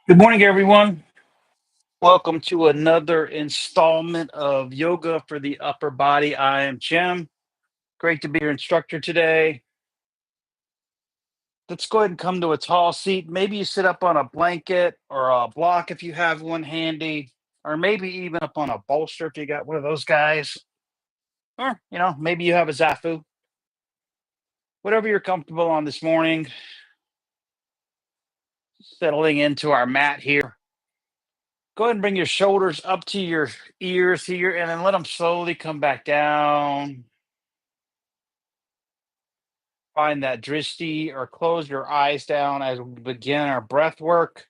Good morning, everyone. Welcome to another installment of Yoga for the Upper Body. I am Jim. Great to be your instructor today. Let's go ahead and come to a tall seat. Maybe you sit up on a blanket or a block if you have one handy, or maybe even up on a bolster if you got one of those guys. Or, maybe you have a Zafu. Whatever you're comfortable on this morning, settling into our mat here. Go ahead and bring your shoulders up to your ears here and then let them slowly come back down. Find that drishti or close your eyes down as we begin our breath work.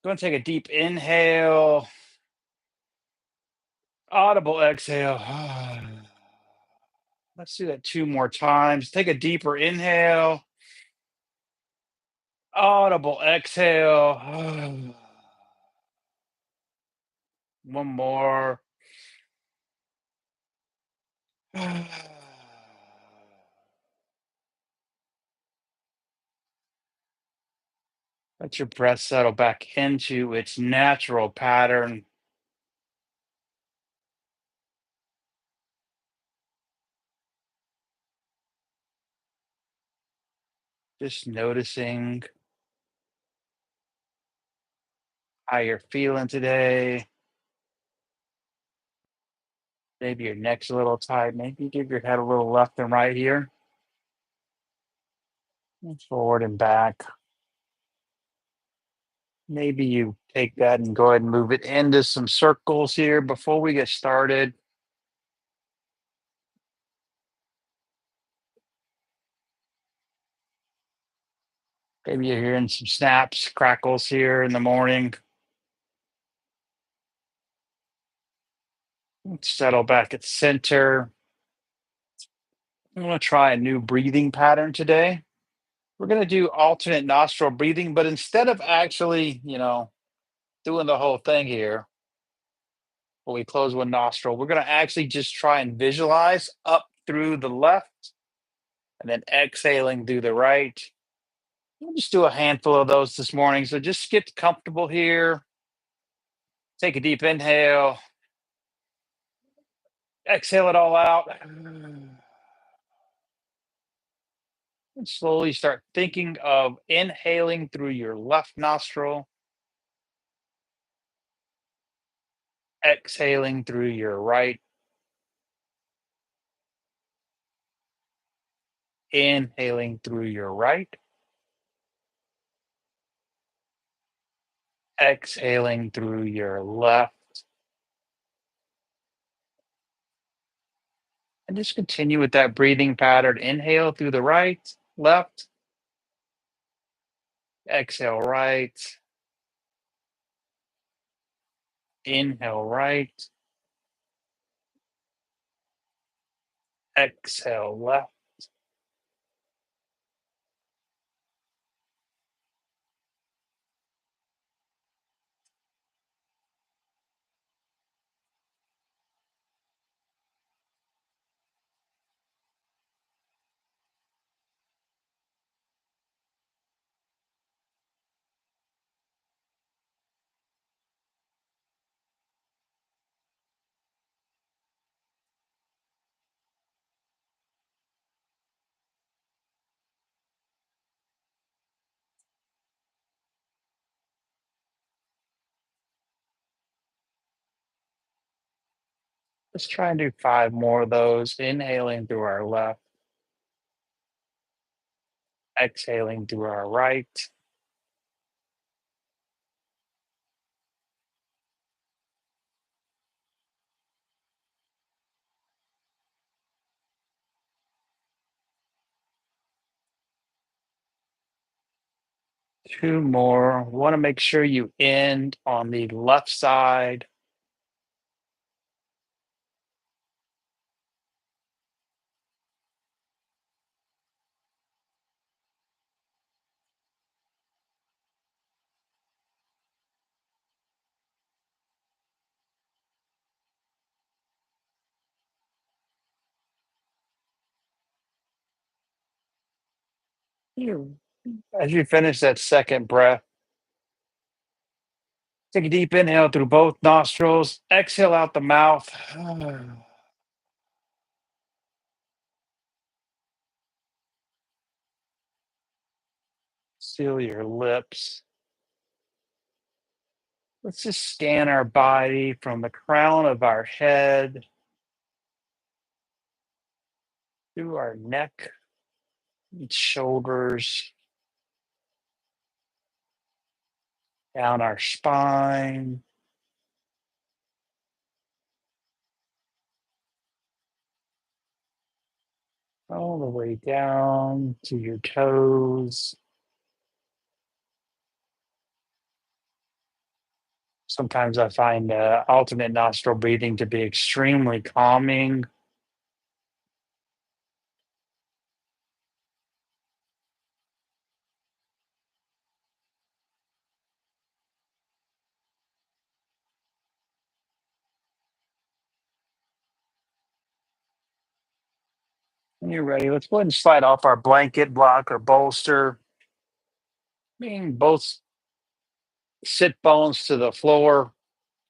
Go and take a deep inhale, audible exhale. Let's do that two more times. Take a deeper inhale, audible exhale. One more. Let your breath settle back into its natural pattern. Just noticing how you're feeling today. Maybe your neck's a little tight. Maybe give your head a little left and right here. And forward and back. Maybe you take that and go ahead and move it into some circles here before we get started. Maybe you're hearing some snaps, crackles here in the morning. Let's settle back at center. I'm going to try a new breathing pattern today. We're going to do alternate nostril breathing, but instead of actually, doing the whole thing here, where we close one nostril, we're going to actually just try and visualize up through the left and then exhaling through the right. We'll just do a handful of those this morning. So just get comfortable here. Take a deep inhale. Exhale it all out. And slowly start thinking of inhaling through your left nostril, exhaling through your right, inhaling through your right, exhaling through your left. And just continue with that breathing pattern. Inhale through the right, left, exhale right, inhale right, exhale left. Let's try and do five more of those. Inhaling through our left, exhaling through our right. Two more. Want to make sure you end on the left side. You As you finish that second breath, take a deep inhale through both nostrils, exhale out the mouth. Seal your lips. Let's just scan our body from the crown of our head through our neck and shoulders, down our spine, all the way down to your toes. Sometimes I find alternate nostril breathing to be extremely calming. When you're ready, let's go ahead and slide off our blanket, block, or bolster, bringing both sit bones to the floor,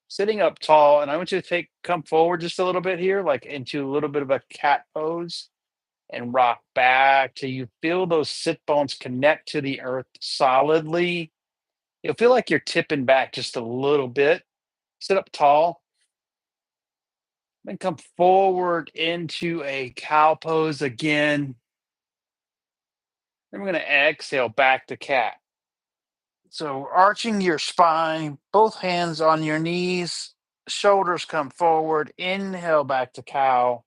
sitting up tall. And I want you to come forward just a little bit here, like into a little bit of a cat pose, and rock back till you feel those sit bones connect to the earth solidly. You'll feel like you're tipping back just a little bit. Sit up tall, then come forward into a cow pose again. Then we're going to exhale back to cat. So, arching your spine, both hands on your knees, shoulders come forward. Inhale back to cow.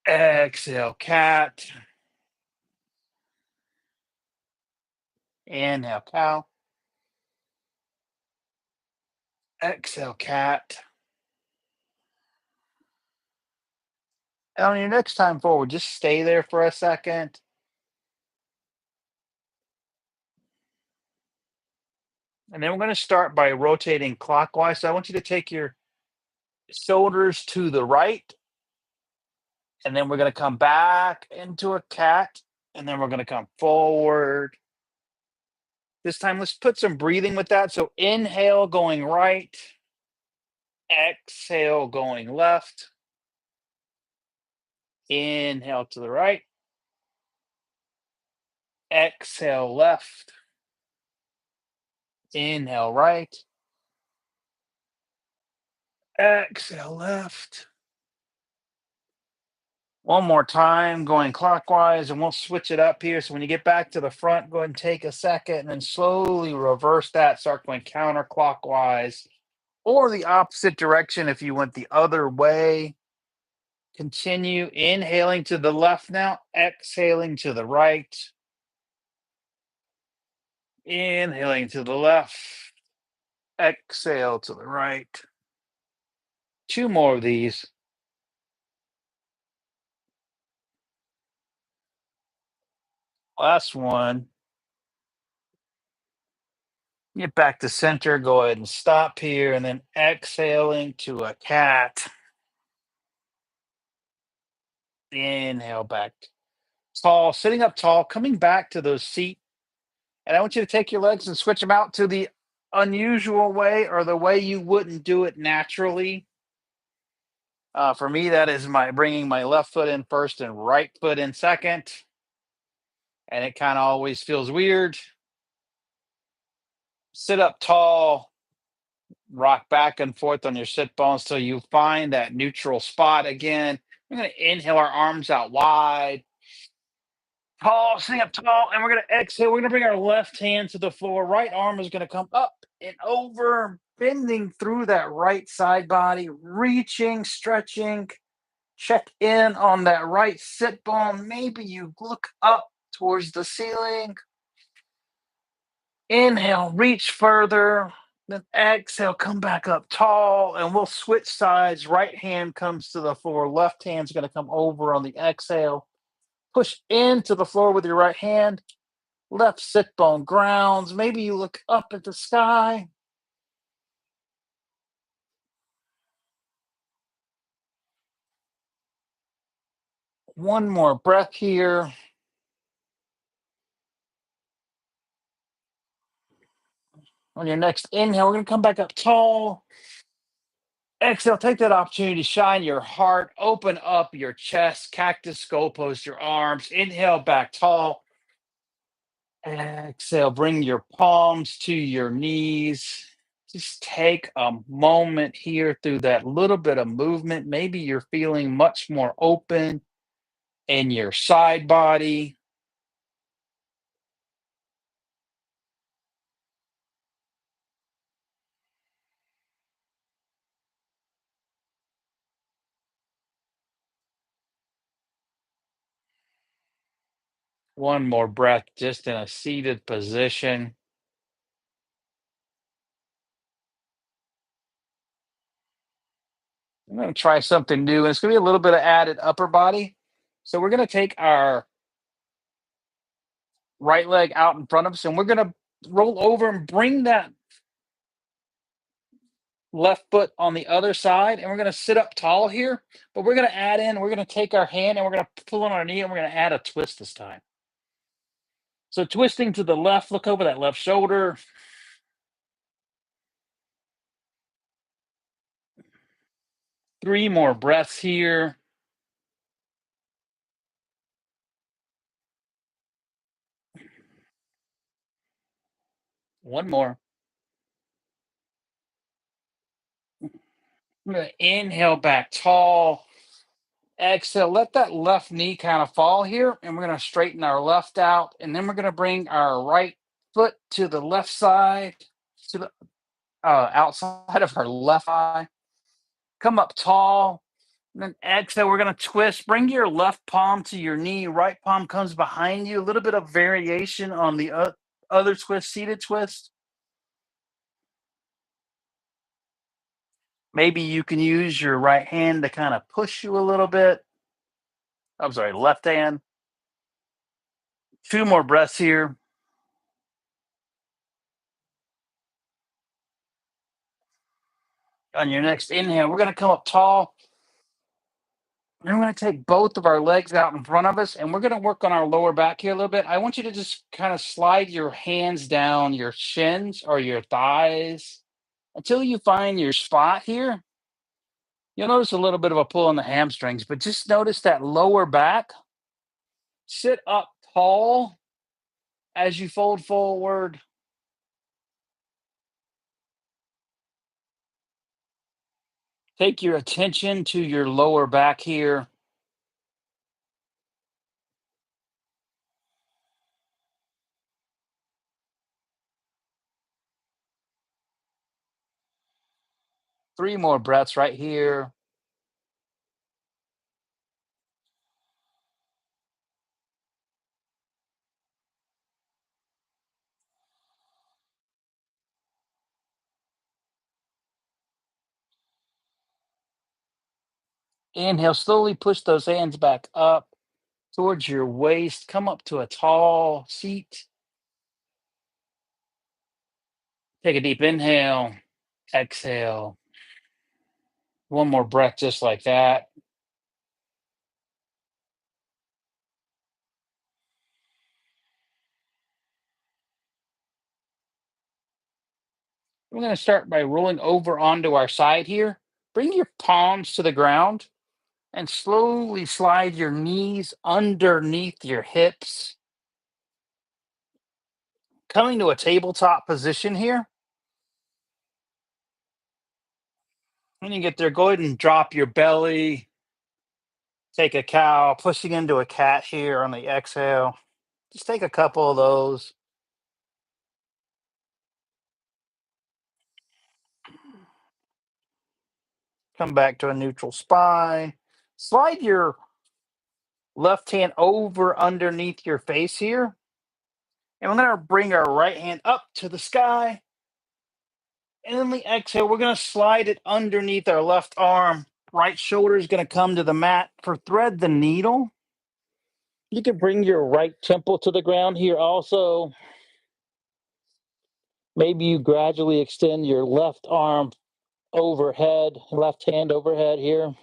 Exhale, cat. Inhale, cow. Exhale, cat. And on your next time forward, just stay there for a second. And then we're going to start by rotating clockwise. So I want you to take your shoulders to the right, and then we're going to come back into a cat, and then we're going to come forward. This time, let's put some breathing with that. So inhale going right, exhale going left, inhale to the right, exhale left, inhale right, exhale left. One more time, going clockwise, and we'll switch it up here. So when you get back to the front, go ahead and take a second and then slowly reverse that. Start going counterclockwise or the opposite direction if you went the other way. Continue inhaling to the left now, exhaling to the right, inhaling to the left, exhale to the right. Two more of these. Last one. Get back to center. Go ahead and stop here and then exhaling to a cat. Inhale back tall, sitting up tall, coming back to those seat. And I want you to take your legs and switch them out to the unusual way or the way you wouldn't do it naturally. For me, that is my bringing my left foot in first and right foot in second. And it kind of always feels weird. Sit up tall, rock back and forth on your sit bones till you find that neutral spot again. We're going to inhale our arms out wide, tall, sitting up tall, and we're going to exhale. We're going to bring our left hand to the floor. Right arm is going to come up and over, bending through that right side body, reaching, stretching. Check in on that right sit bone. Maybe you look up towards the ceiling. Inhale, reach further. Then exhale, come back up tall, and we'll switch sides. Right hand comes to the floor. Left hand's going to come over on the exhale. Push into the floor with your right hand. Left sit bone grounds. Maybe you look up at the sky. One more breath here. On your next inhale, we're going to come back up tall. Exhale, take that opportunity to shine your heart, open up your chest, cactus skull pose your arms. Inhale back tall. Exhale, bring your palms to your knees. Just take a moment here through that little bit of movement. Maybe you're feeling much more open in your side body. One more breath, just in a seated position. I'm going to try something new, and it's going to be a little bit of added upper body. So we're going to take our right leg out in front of us, and we're going to roll over and bring that left foot on the other side, and we're going to sit up tall here. But we're going to add in, we're going to take our hand and we're going to pull on our knee, and we're going to add a twist this time. So twisting to the left, look over that left shoulder. Three more breaths here. One more. I'm going to inhale back tall. Exhale, let that left knee kind of fall here, and we're going to straighten our left out, and then we're going to bring our right foot to the left side, to the outside of our left eye. Come up tall, and then exhale. We're going to twist. Bring your left palm to your knee. Right palm comes behind you. A little bit of variation on the other twist, seated twist. Maybe you can use your right hand to kind of push you a little bit. I'm sorry, left hand. Two more breaths here. On your next inhale, we're going to come up tall. And we're going to take both of our legs out in front of us, and we're going to work on our lower back here a little bit. I want you to just kind of slide your hands down your shins or your thighs until you find your spot here. You'll notice a little bit of a pull on the hamstrings, but just notice that lower back. Sit up tall as you fold forward. Take your attention to your lower back here. Three more breaths right here. Inhale, slowly push those hands back up towards your waist. Come up to a tall seat. Take a deep inhale, exhale. One more breath, just like that. We're going to start by rolling over onto our side here. Bring your palms to the ground and slowly slide your knees underneath your hips. Coming to a tabletop position here. When you get there, go ahead and drop your belly. Take a cow, pushing into a cat here on the exhale. Just take a couple of those. Come back to a neutral spine. Slide your left hand over underneath your face here. And we're going to bring our right hand up to the sky. And then we exhale. We're going to slide it underneath our left arm. Right shoulder is going to come to the mat. For thread the needle, you can bring your right temple to the ground here also. Maybe you gradually extend your left arm overhead, left hand overhead here.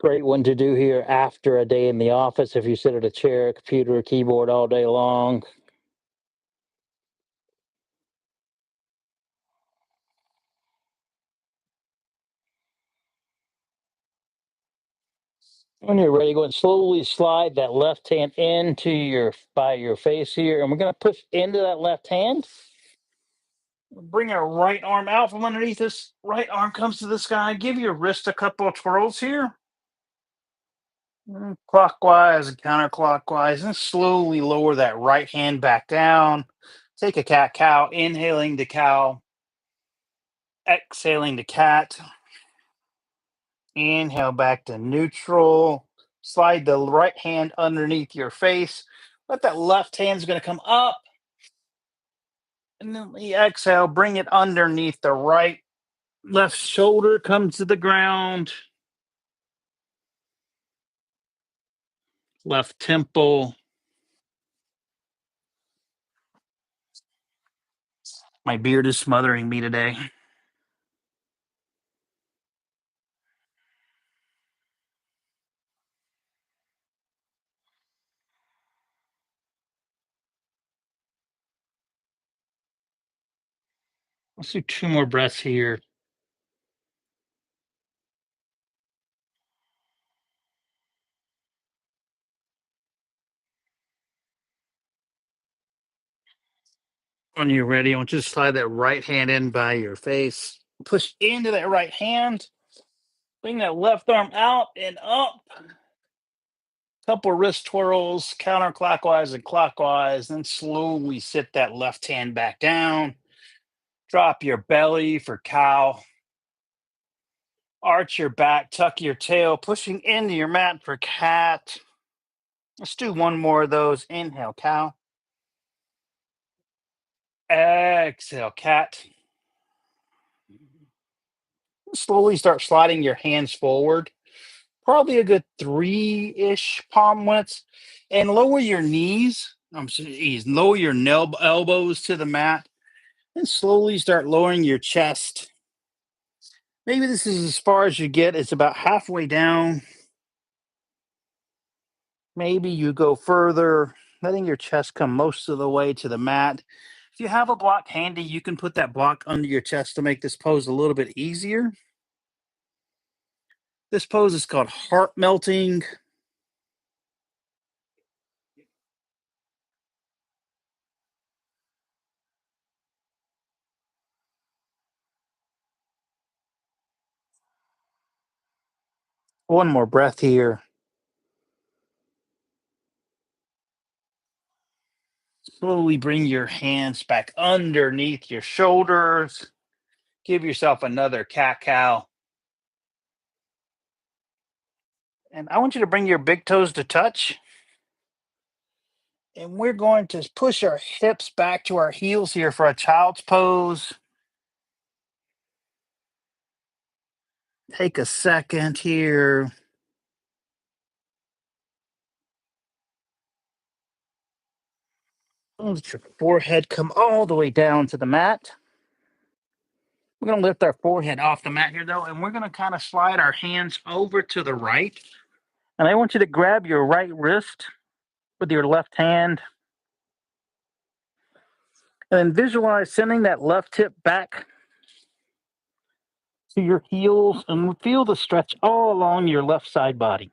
Great one to do here after a day in the office if you sit at a chair, computer, or keyboard all day long. When you're ready, go and slowly slide that left hand into by your face here, and we're going to push into that left hand. Bring our right arm out from underneath us. Right arm comes to the sky. Give your wrist a couple of twirls here. Clockwise and counterclockwise, and slowly lower that right hand back down. Take a cat cow, inhaling the cow, exhaling the cat. Inhale back to neutral. Slide the right hand underneath your face. Let that left hand's going to come up. And then we exhale, bring it underneath the right. Left shoulder comes to the ground. Left temple. My beard is smothering me today. Let's do two more breaths here. When you're ready, I want you to slide that right hand in by your face. Push into that right hand. Bring that left arm out and up. Couple wrist twirls, counterclockwise and clockwise. Then slowly sit that left hand back down. Drop your belly for cow. Arch your back, tuck your tail, pushing into your mat for cat. Let's do one more of those. Inhale, cow. Exhale, cat. Slowly start sliding your hands forward, probably a good three-ish palm widths, and lower your knees. I'm sorry, lower your elbows to the mat, and slowly start lowering your chest. Maybe this is as far as you get. It's about halfway down. Maybe you go further, letting your chest come most of the way to the mat. If you have a block handy, you can put that block under your chest to make this pose a little bit easier. This pose is called heart melting. One more breath here. Slowly bring your hands back underneath your shoulders. Give yourself another cat cow. And I want you to bring your big toes to touch. And we're going to push our hips back to our heels here for a child's pose. Take a second here. Let your forehead come all the way down to the mat. We're going to lift our forehead off the mat here, though, and we're going to kind of slide our hands over to the right. And I want you to grab your right wrist with your left hand and then visualize sending that left hip back to your heels and feel the stretch all along your left side body.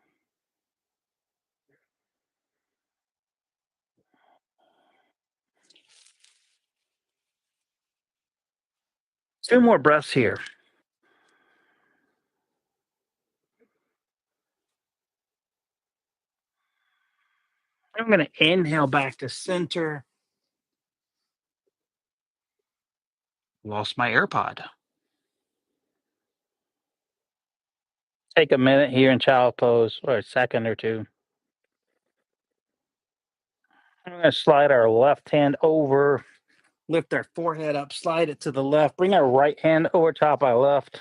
Two more breaths here. I'm going to inhale back to center. Lost my AirPod. Take a minute here in child pose, or a second or two. I'm going to slide our left hand over, lift our forehead up, slide it to the left, bring our right hand over top our left.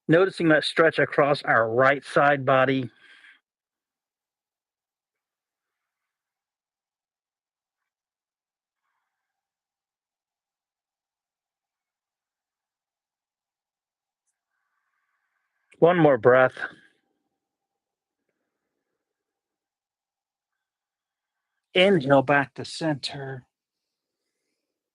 Noticing that stretch across our right side body. One more breath. Inhale back to center.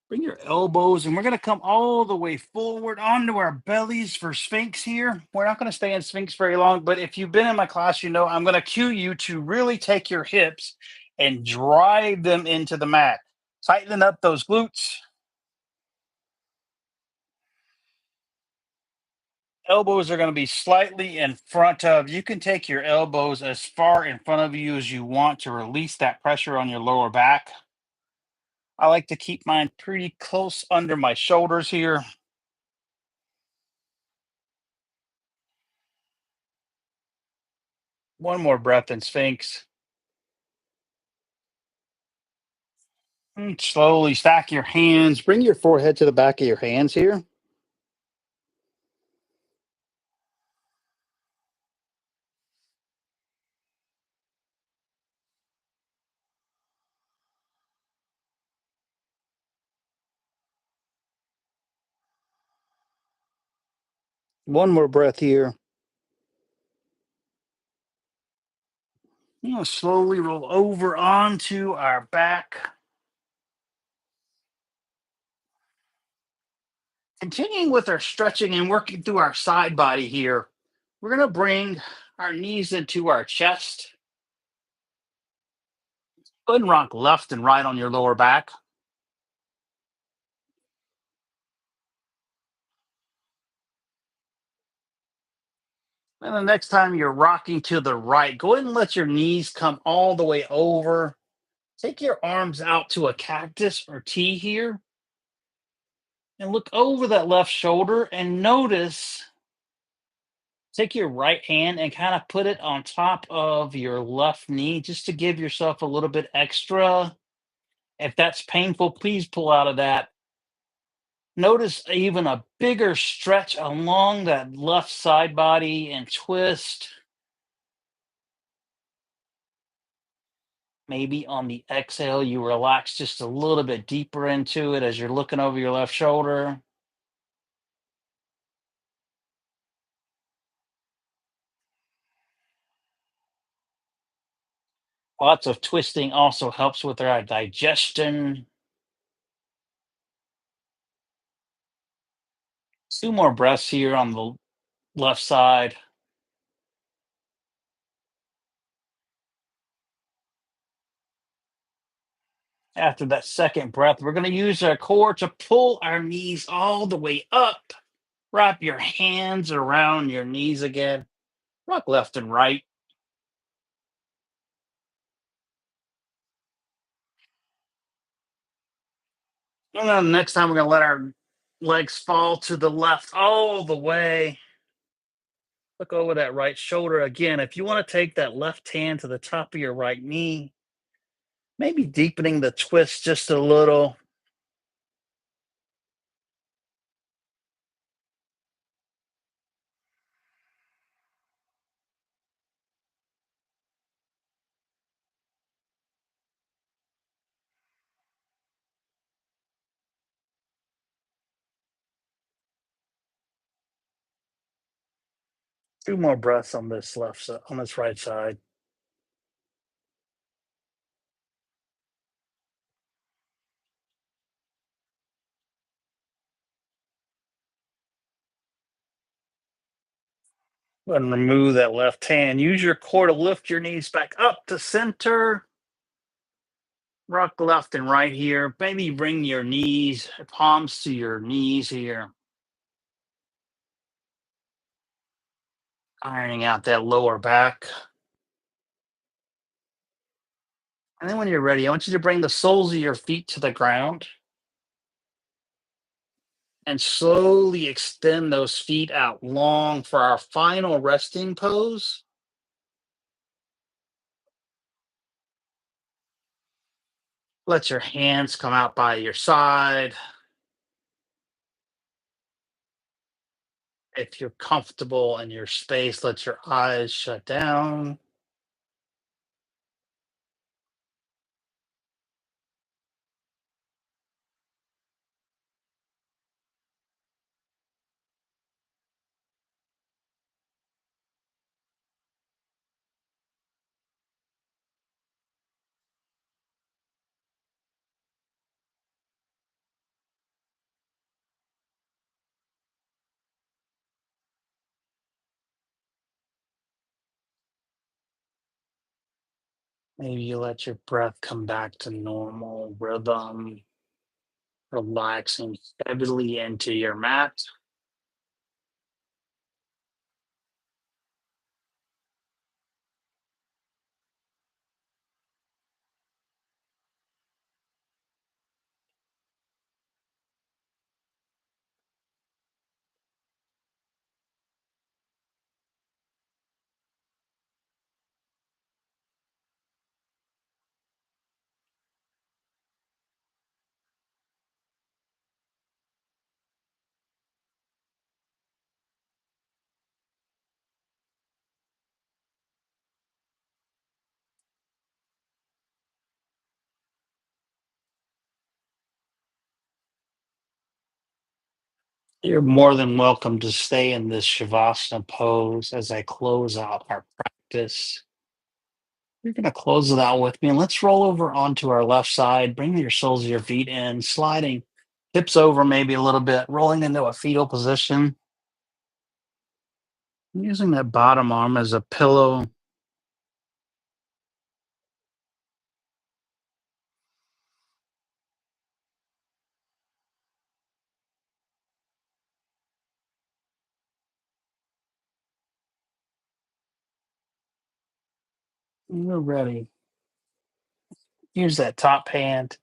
Bring your elbows, and we're going to come all the way forward onto our bellies for Sphinx here. We're not going to stay in Sphinx very long, but if you've been in my class, you know I'm going to cue you to really take your hips and drive them into the mat. Tightening up those glutes. Elbows are going to be slightly in front of. You can take your elbows as far in front of you as you want to release that pressure on your lower back. I like to keep mine pretty close under my shoulders here. One more breath in Sphinx. Slowly stack your hands. Bring your forehead to the back of your hands here. One more breath here. Slowly roll over onto our back. Continuing with our stretching and working through our side body here, we're going to bring our knees into our chest. Go ahead and rock left and right on your lower back. And the next time you're rocking to the right, go ahead and let your knees come all the way over. Take your arms out to a cactus or T here and look over that left shoulder and notice. Take your right hand and kind of put it on top of your left knee just to give yourself a little bit extra. If that's painful, please pull out of that. Notice even a bigger stretch along that left side body and twist. Maybe on the exhale, you relax just a little bit deeper into it as you're looking over your left shoulder. Lots of twisting also helps with our digestion. Two more breaths here on the left side. After that second breath, we're going to use our core to pull our knees all the way up. Wrap your hands around your knees again. Rock left and right. And then next time, we're going to let our legs fall to the left all the way. Look over that right shoulder again. If you want to take that left hand to the top of your right knee, maybe deepening the twist just a little. Two more breaths on this left side, on this right side. And remove that left hand. Use your core to lift your knees back up to center. Rock left and right here. Maybe bring your knees, palms to your knees here. Ironing out that lower back. And then when you're ready, I want you to bring the soles of your feet to the ground and slowly extend those feet out long for our final resting pose. Let your hands come out by your side. If you're comfortable in your space, let your eyes shut down. Maybe you let your breath come back to normal rhythm, relaxing heavily into your mat. You're more than welcome to stay in this Shavasana pose as I close out our practice. You're going to close it out with me, and let's roll over onto our left side. Bring your soles of your feet in, sliding hips over maybe a little bit, rolling into a fetal position, using that bottom arm as a pillow. When we're ready. Use that top hand,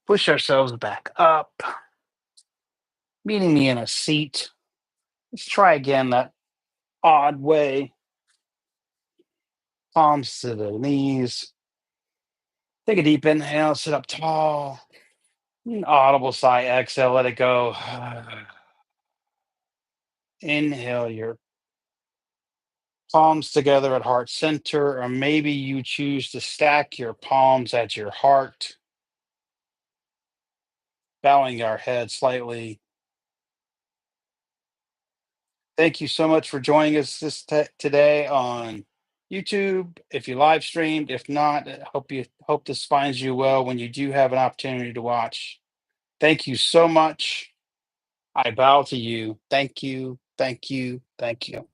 push ourselves back up, meeting me in a seat. Let's try again that odd way. Palms to the knees. Take a deep inhale, sit up tall. An audible sigh, exhale, let it go. Inhale your palms together at heart center, or maybe you choose to stack your palms at your heart, bowing our head slightly. Thank you so much for joining us today on YouTube. If you live streamed, if not, hope this finds you well when you do have an opportunity to watch. Thank you so much. I bow to you. Thank you. Thank you. Thank you.